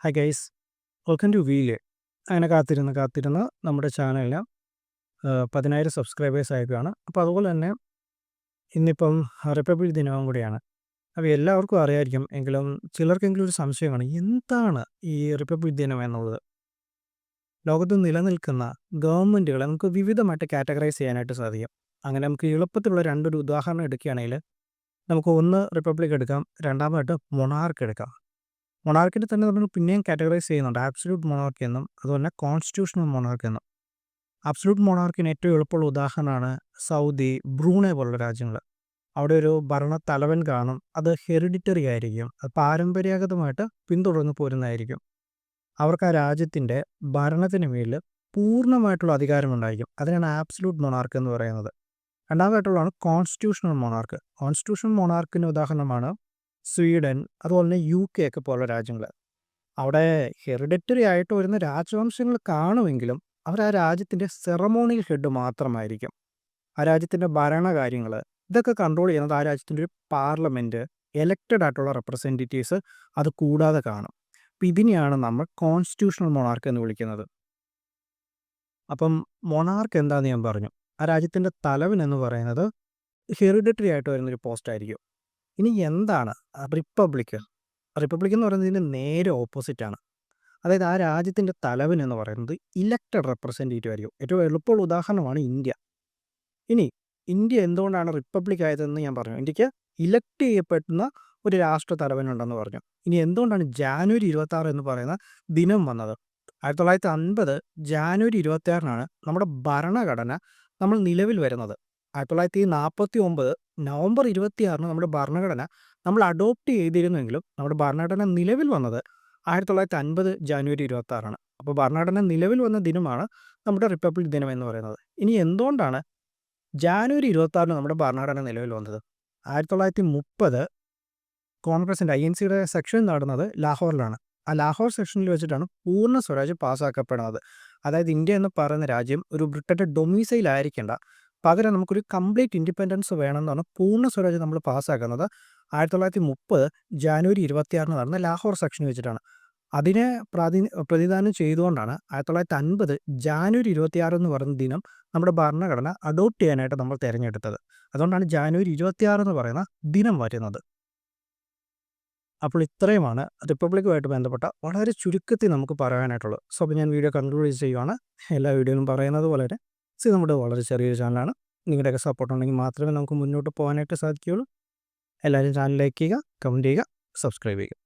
Hi guys, welcome to വീല്. അങ്ങനെ കാത്തിരുന്ന് നമ്മുടെ ചാനലിന് 10,000 സബ്സ്ക്രൈബേഴ്സ് ആയിരിക്കുകയാണ്. അപ്പോൾ അതുപോലെ തന്നെ ഇന്നിപ്പം റിപ്പബ്ലിക് ദിനവും കൂടിയാണ്. അപ്പോൾ എല്ലാവർക്കും അറിയായിരിക്കും, എങ്കിലും ചിലർക്കെങ്കിലും ഒരു സംശയമാണ്, എന്താണ് ഈ റിപ്പബ്ലിക് ദിനം എന്നുള്ളത്. ലോകത്ത് നിലനിൽക്കുന്ന ഗവൺമെൻറ്റുകളെ നമുക്ക് വിവിധമായിട്ട് കാറ്റഗറൈസ് ചെയ്യാനായിട്ട് സാധിക്കും. അങ്ങനെ നമുക്ക് എളുപ്പത്തിലുള്ള രണ്ടൊരു ഉദാഹരണം എടുക്കുകയാണെങ്കിൽ നമുക്ക് ഒന്ന് റിപ്പബ്ലിക് എടുക്കാം, രണ്ടാമതായിട്ട് മൊണാർക്ക് എടുക്കാം. മൊണാർക്കിനെ തന്നെ നമ്മൾ പിന്നെയും കാറ്റഗറൈസ് ചെയ്യുന്നുണ്ട്. ആബ്സല്യൂട്ട് മൊണാർക്കി എന്നും അതുപോലെ തന്നെ കോൺസ്റ്റിറ്റ്യൂഷണൽ മൊണാർക്കി എന്നും. ആബ്സല്യൂട്ട് മൊണാർക്കിന് ഏറ്റവും എളുപ്പമുള്ള ഉദാഹരണമാണ് സൗദി, ബ്രൂണെ പോലുള്ള രാജ്യങ്ങൾ. അവിടെ ഒരു ഭരണ തലവൻ കാണും, അത് ഹെറിഡിറ്ററി ആയിരിക്കും, അത് പാരമ്പരാഗതമായിട്ട് പിന്തുടർന്ന് പോരുന്നതായിരിക്കും. അവർക്ക് ആ രാജ്യത്തിൻ്റെ ഭരണത്തിന് മേലിൽ പൂർണ്ണമായിട്ടുള്ള അധികാരമുണ്ടായിരിക്കും. അതിനാണ് ആബ്സല്യൂട്ട് മൊണാർക്ക് എന്ന് പറയുന്നത്. രണ്ടാമതായിട്ടുള്ളതാണ് കോൺസ്റ്റിറ്റ്യൂഷണൽ മൊണാർക്ക്. കോൺസ്റ്റിറ്റ്യൂഷണൽ മൊണാർക്കിന് ഉദാഹരണമാണ് സ്വീഡൻ, അതുപോലെ തന്നെ UK ഒക്കെ പോലുള്ള രാജ്യങ്ങൾ. അവിടെ ഹെറിഡിറ്ററി ആയിട്ട് വരുന്ന രാജവംശങ്ങൾ കാണുമെങ്കിലും അവർ ആ രാജ്യത്തിൻ്റെ സെറമോണിയൽ ഹെഡ് മാത്രമായിരിക്കും. ആ രാജ്യത്തിൻ്റെ ഭരണകാര്യങ്ങൾ ഇതൊക്കെ കൺട്രോൾ ചെയ്യുന്നത് ആ രാജ്യത്തിൻ്റെ ഒരു പാർലമെൻറ്റ്, എലക്റ്റഡ് ആയിട്ടുള്ള റെപ്രസെൻറ്റേറ്റീവ്സ് അത് കൂടാതെ കാണും. അപ്പം ഇതിനെയാണ് നമ്മൾ കോൺസ്റ്റിറ്റ്യൂഷണൽ മൊണാർക്ക് എന്ന് വിളിക്കുന്നത്. അപ്പം മൊണാർക്ക് എന്താണെന്ന് ഞാൻ പറഞ്ഞു. ആ രാജ്യത്തിൻ്റെ തലവൻ എന്ന് പറയുന്നത് ഹെറിഡിറ്ററി ആയിട്ട് വരുന്നൊരു പോസ്റ്റ് ആയിരിക്കും. ഇനി എന്താണ് റിപ്പബ്ലിക്? റിപ്പബ്ലിക് എന്ന് പറയുന്നതിന് നേരെ ഓപ്പോസിറ്റാണ്. അതായത് ആ രാജ്യത്തിൻ്റെ തലവൻ എന്ന് പറയുന്നത് ഇലക്റ്റഡ് റെപ്രസെൻറ്റേറ്റീവ് ആയിരിക്കും. ഏറ്റവും എളുപ്പമുള്ള ഉദാഹരണമാണ് ഇന്ത്യ. ഇനി ഇന്ത്യ എന്തുകൊണ്ടാണ് റിപ്പബ്ലിക് ആയതെന്ന് ഞാൻ പറഞ്ഞു. ഇന്ത്യക്ക് ഇലക്ട് ചെയ്യപ്പെടുന്ന ഒരു രാഷ്ട്ര തലവനുണ്ടെന്ന് പറഞ്ഞു. ഇനി എന്തുകൊണ്ടാണ് ജാനുവരി 26 എന്ന് പറയുന്ന ദിനം വന്നത്? 1950 ജാനുവരി 26-നാണ് നമ്മുടെ ഭരണഘടന നമ്മൾ നിലവിൽ വരുന്നത്. 1949 നവംബർ 26-ന് നമ്മുടെ ഭരണഘടന നമ്മൾ അഡോപ്റ്റ് ചെയ്തിരുന്നെങ്കിലും നമ്മുടെ ഭരണഘടന നിലവിൽ വന്നത് 1950 ജാനുവരി 26-ആണ്. അപ്പോൾ ഭരണഘടന നിലവിൽ വന്ന ദിനമാണ് നമ്മുടെ റിപ്പബ്ലിക് ദിനം എന്ന് പറയുന്നത്. ഇനി എന്തുകൊണ്ടാണ് ജാനുവരി 26-ന് നമ്മുടെ ഭരണഘടന നിലവിൽ വന്നത്? 1930 കോൺഗ്രസിൻ്റെ INCയുടെ സെക്ഷൻ നടന്നത് ലാഹോറിലാണ്. ആ ലാഹോർ സെക്ഷനിൽ വെച്ചിട്ടാണ് പൂർണ്ണ സ്വരാജ് പാസ്സാക്കപ്പെടുന്നത്. അതായത് ഇന്ത്യ എന്ന് പറയുന്ന രാജ്യം ഒരു ബ്രിട്ടൻ്റെ ഡൊമിസൈൽ ആയിരിക്കേണ്ട, പകരം നമുക്കൊരു കംപ്ലീറ്റ് ഇൻഡിപെൻഡൻസ് വേണമെന്നാണ് പൂർണ്ണ സ്വരാജ് നമ്മൾ പാസ്സാക്കുന്നത് 1930 ജാനുവരി 26-ന് നടന്ന ലാഹോർ സെക്ഷൻ വെച്ചിട്ടാണ്. അതിനെ പ്രതിദാനം ചെയ്തുകൊണ്ടാണ് 1950 ജാനുവരി 26 എന്ന് പറയുന്ന ദിനം നമ്മുടെ ഭരണഘടന അഡോപ്റ്റ് ചെയ്യാനായിട്ട് നമ്മൾ തിരഞ്ഞെടുത്തത്. അതുകൊണ്ടാണ് ജാനുവരി 26 എന്ന് പറയുന്ന ദിനം വരുന്നത്. അപ്പോൾ ഇത്രയുമാണ് റിപ്പബ്ലിക്കുമായിട്ട് ബന്ധപ്പെട്ട വളരെ ചുരുക്കത്തിൽ നമുക്ക് പറയാനായിട്ടുള്ളത്. സോ അപ്പോൾ ഞാൻ വീഡിയോ കൺക്ലൂഡ് ചെയ്യുവാണ്. എല്ലാ വീഡിയോയിലും പറയുന്നത് പോലെ നമ്മുടെ വളരെ ചെറിയൊരു ചാനലാണ്. നിങ്ങളുടെയൊക്കെ സപ്പോർട്ട് ഉണ്ടെങ്കിൽ മാത്രമേ നമുക്ക് മുന്നോട്ട് പോകാനായിട്ട് സാധിക്കുകയുള്ളൂ. എല്ലാവരും ചാനൽ ലൈക്ക് ചെയ്യുക, കമൻറ്റ് ചെയ്യുക, സബ്സ്ക്രൈബ് ചെയ്യുക.